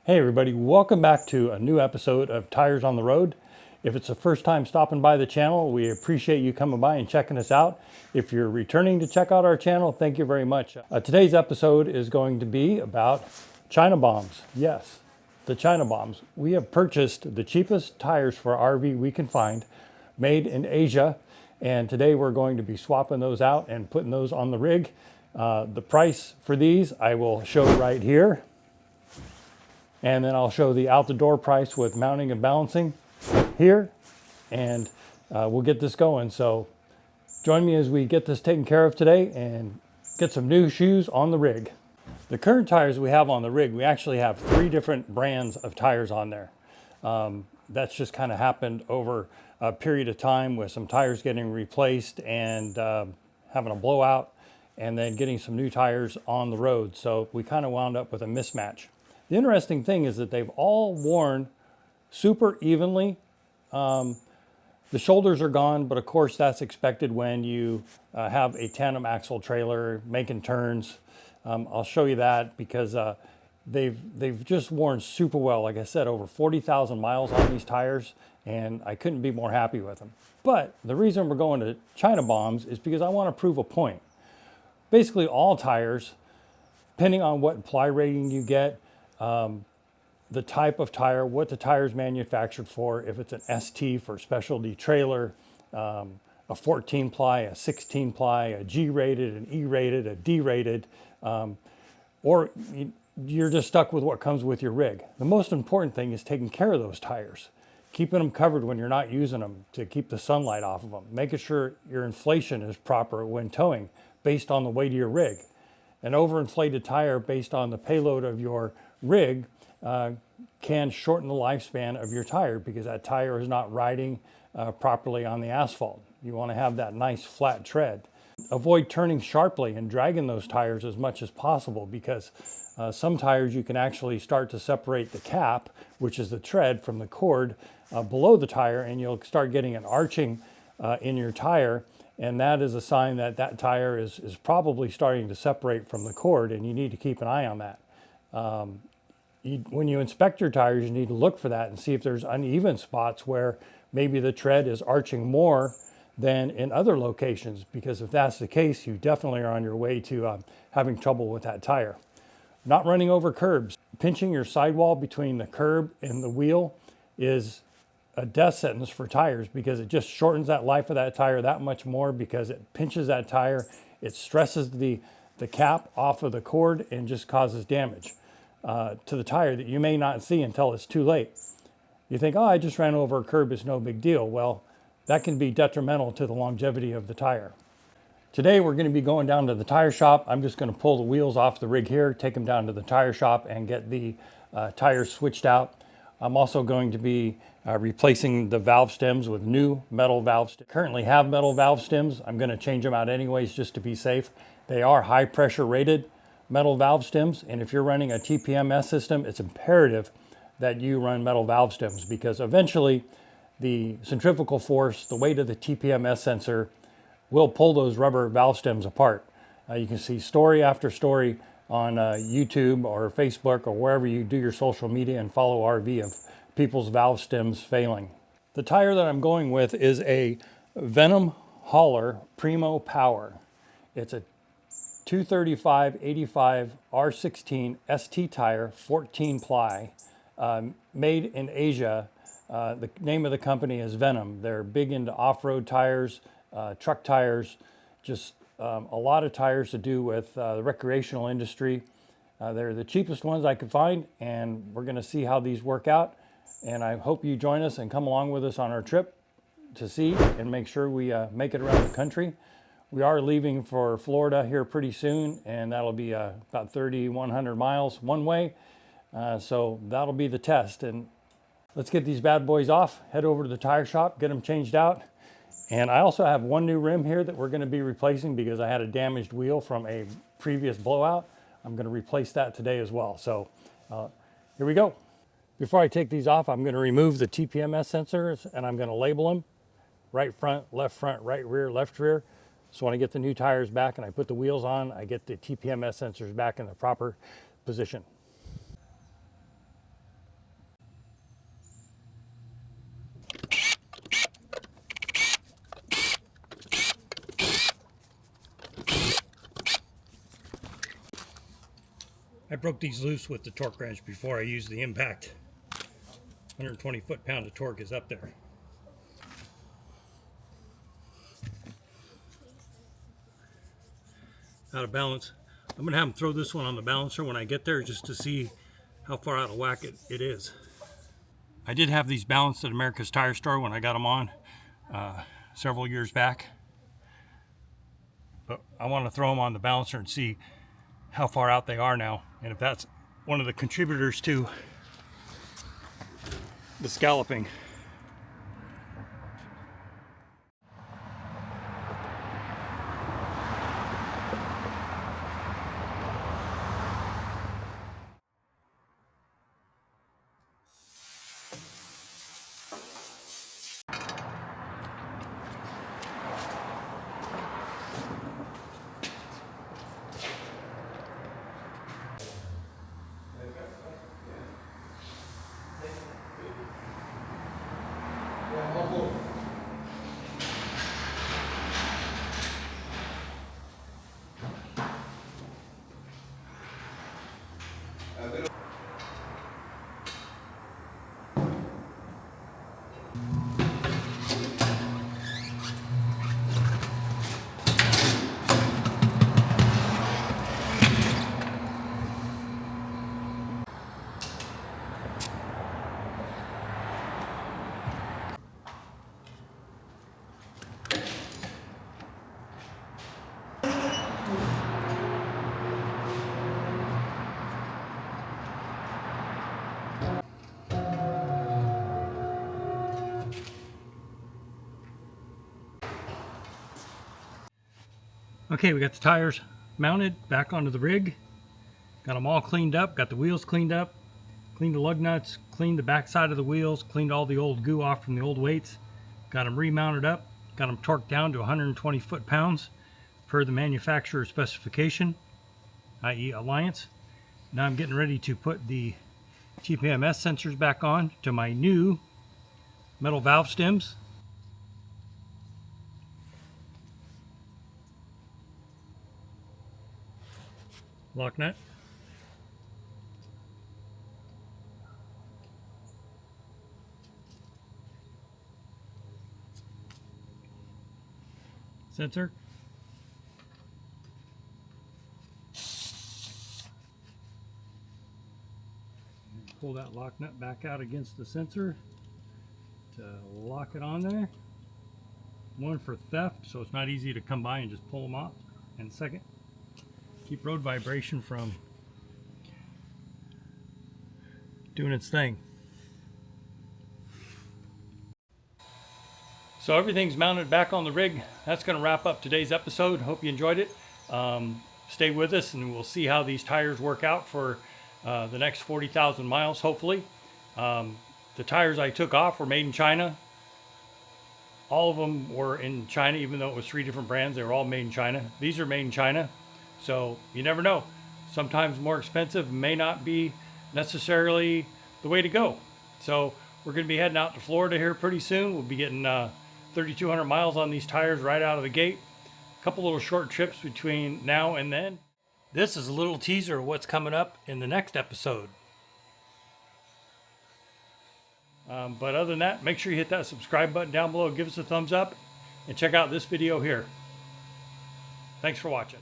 Hey everybody, welcome back to a new episode of Tires on the Road. If it's the first time stopping by the channel, we appreciate you coming by and checking us out. If you're returning to check out our channel, thank you very much. Today's episode is going to be about China bombs. Yes, the China bombs. We have purchased the cheapest tires for RV we can find, made in Asia, and today we're going to be swapping those out and putting those on the rig. The price for these I will show right here. And then I'll show the out the door price with mounting and balancing here, and we'll get this going. So join me as we get this taken care of today and get some new shoes on the rig. The current tires we have on the rig, we actually have 3 different brands of tires on there. That's just kind of happened over a period of time with some tires getting replaced and having a blowout and then getting some new tires on the road. So we kind of wound up with a mismatch. The interesting thing is that they've all worn super evenly. The shoulders are gone, but of course that's expected when you have a tandem axle trailer making turns. I'll show you that because they've just worn super well. Like I said, over 40,000 miles on these tires, and I couldn't be more happy with them. But the reason we're going to China bombs is because I want to prove a point. Basically all tires, depending on what ply rating you get, the type of tire, what the tire is manufactured for, if it's an ST for specialty trailer, a 14 ply, a 16 ply, a G rated, an E rated, a D rated, or you're just stuck with what comes with your rig. The most important thing is taking care of those tires, keeping them covered when you're not using them to keep the sunlight off of them, making sure your inflation is proper when towing based on the weight of your rig. An overinflated tire based on the payload of your rig can shorten the lifespan of your tire because that tire is not riding properly on the asphalt. You want to have that nice flat tread. Avoid turning sharply and dragging those tires as much as possible because some tires you can actually start to separate the cap, which is the tread, from the cord below the tire, and you'll start getting an arching in your tire, and that is a sign that that tire is probably starting to separate from the cord, and you need to keep an eye on that. When you inspect your tires, you need to look for that and see if there's uneven spots where maybe the tread is arching more than in other locations, because if that's the case, you definitely are on your way to having trouble with that tire. Not running over curbs. Pinching your sidewall between the curb and the wheel is a death sentence for tires because it just shortens that life of that tire that much more because it pinches that tire, it stresses the cap off of the cord and just causes damage to the tire that you may not see until it's too late. You think, oh, I just ran over a curb, it's no big deal. Well, that can be detrimental to the longevity of the tire. Today we're going to be going down to the tire shop. I'm just going to pull the wheels off the rig here, take them down to the tire shop and get the tires switched out. I'm also going to be replacing the valve stems with new metal valve stems. Currently have metal valve stems. I'm going to change them out anyways just to be safe. They are high pressure rated metal valve stems, and if you're running a TPMS system, it's imperative that you run metal valve stems because eventually the centrifugal force, the weight of the TPMS sensor, will pull those rubber valve stems apart. You can see story after story on YouTube or Facebook or wherever you do your social media and follow RV of people's valve stems failing. The tire that I'm going with is a Venom Hauler Primo Power. It's a 235/85 R16 ST tire, 14 ply, made in Asia. The name of the company is Venom. They're big into off-road tires, truck tires, just a lot of tires to do with the recreational industry. They're the cheapest ones I could find, and we're going to see how these work out. And I hope you join us and come along with us on our trip to see and make sure we make it around the country. We are leaving for Florida here pretty soon, and that'll be about 3,100 miles one way. So that'll be the test. And let's get these bad boys off, head over to the tire shop, get them changed out. And I also have one new rim here that we're going to be replacing because I had a damaged wheel from a previous blowout. I'm going to replace that today as well. So here we go. Before I take these off, I'm going to remove the TPMS sensors and I'm going to label them right front, right rear, left rear. So when I get the new tires back and I put the wheels on, I get the TPMS sensors back in the proper position. I broke these loose with the torque wrench before I used the impact. 120 foot-pound of torque is up there. Out of balance. I'm gonna have them throw this one on the balancer when I get there just to see how far out of whack it is. I did have these balanced at America's Tire Store when I got them on several years back. But I want to throw them on the balancer and see how far out they are now, and if that's one of the contributors to the scalloping. Okay, we got the tires mounted back onto the rig. Got them all cleaned up, got the wheels cleaned up, cleaned the lug nuts, cleaned the back side of the wheels, cleaned all the old goo off from the old weights, got them remounted up, got them torqued down to 120 foot-pounds per the manufacturer's specification, i.e. Alliance. Now I'm getting ready to put the TPMS sensors back on to my new metal valve stems. Lock nut. Sensor. Pull that lock nut back out against the sensor to lock it on there. One for theft, so it's not easy to come by and just pull them off. And second, keep road vibration from doing its thing. So everything's mounted back on the rig. That's going to wrap up today's episode. Hope you enjoyed it. Stay with us and we'll see how these tires work out for the next 40,000 miles, hopefully. The tires I took off were made in China. All of them were in China, even though it was 3 different brands. They were all made in China. These are made in China. So you never know. Sometimes more expensive may not be necessarily the way to go. So we're going to be heading out to Florida here pretty soon. We'll be getting 3,200 miles on these tires right out of the gate. A couple little short trips between now and then. This is a little teaser of what's coming up in the next episode. But other than that, make sure you hit that subscribe button down below, give us a thumbs up, and check out this video here. Thanks for watching.